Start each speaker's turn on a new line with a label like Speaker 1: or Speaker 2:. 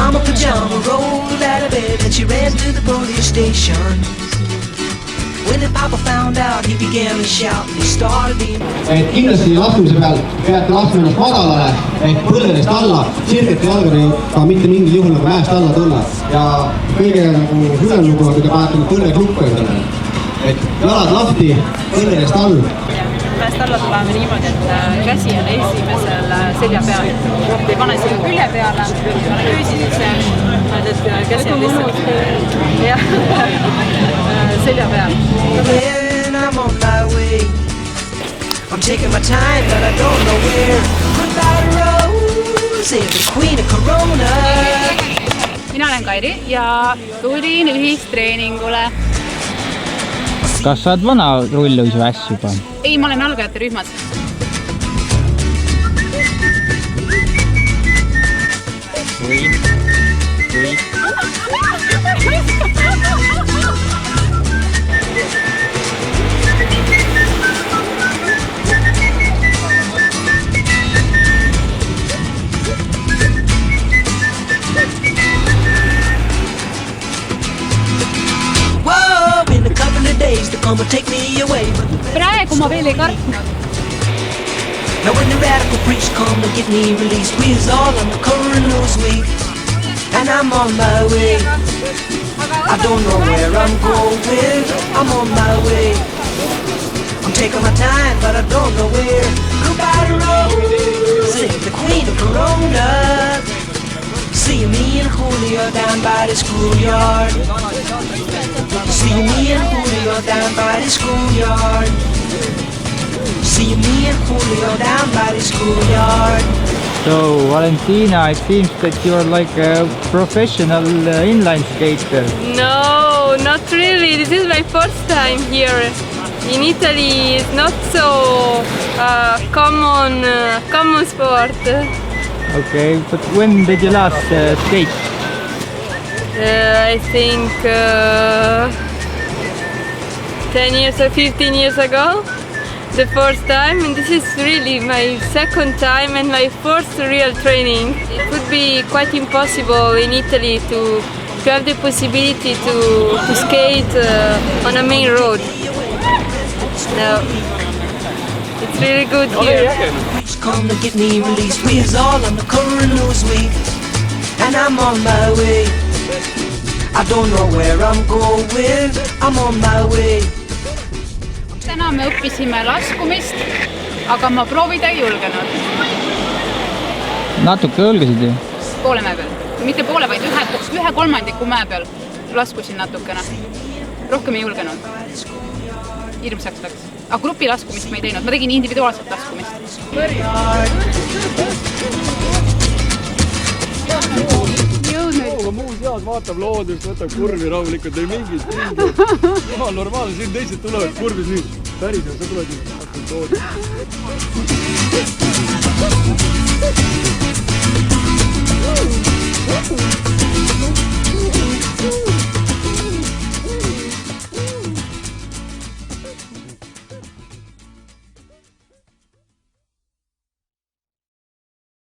Speaker 1: mama pajama rolled out of bed and she ran to the police station. When the papa found out, he began to shout and he started being...
Speaker 2: Kindlasti laskmise peal peate laskma ennast madalale, põlvedest alla, sirgete jalgadega mitte mingil juhul nagu mäest alla tulla. Ja kõige hullem lugu, kui te panete põlved lukku endale. Jalad lahti, põlvedest all.
Speaker 3: Mäest alla tuleme niimoodi, et käsi on esimesel selja peal. Ei pane selle külje peale, pane küüsi sisse, et käsi on lihtsalt selja peal.
Speaker 1: I'm on my way. I'm taking my time, but I don't know where. Goodbye Rose, the queen of Corona.
Speaker 3: Mina olen Kairi ja tulin ühistreeningule.
Speaker 4: Kas sa oled vana rulluvisi väss juba?
Speaker 3: Ei, ma olen algajate rühmas. Praegu ma veel ei kartnud.
Speaker 1: Now when the radical preach come to get me released, we is all on the current news week, and I'm on my way. I don't know where I'm going, I'm on my way. I'm taking my time, but I don't know where. Goodbye to Rose, the queen of Corona. See me and Julio down by the schoolyard. See me and Julio down by the schoolyard. See me and Julio down by the schoolyard.
Speaker 4: So, Valentina, it seems that you're like a professional inline skater.
Speaker 5: No, not really. This is my first time here. In Italy, it's not so common sport.
Speaker 4: Okay, but when did you last skate?
Speaker 5: I think 10 years or 15 years ago, the first time, and this is really my second time and my first real training. It would be quite impossible in Italy to have the possibility to skate on a main road. No, it's really good here.
Speaker 1: Come to get me released, we is all on the current news week, and I'm on my way. I don't know where I'm going, I'm on my way.
Speaker 3: Täna me õppisime laskumist, aga ma proovida ei julgenud.
Speaker 4: Natuke julgesid ju?
Speaker 3: Poole mäe peal. Mitte poole, vaid ühe kolmandiku mäe peal laskusin natukene. Rohkem ei julgenud. Hirmsaks läks. Aga grupi laskumist ma ei teinud. Ma tegin individuaalset laskumist.
Speaker 6: Muu seas vaatab loodust, võtab kurvi rahulikult, ei mingit. Jumal normaalne, siin teised tulevad kurvis nii. Päris on, sa tuled nii.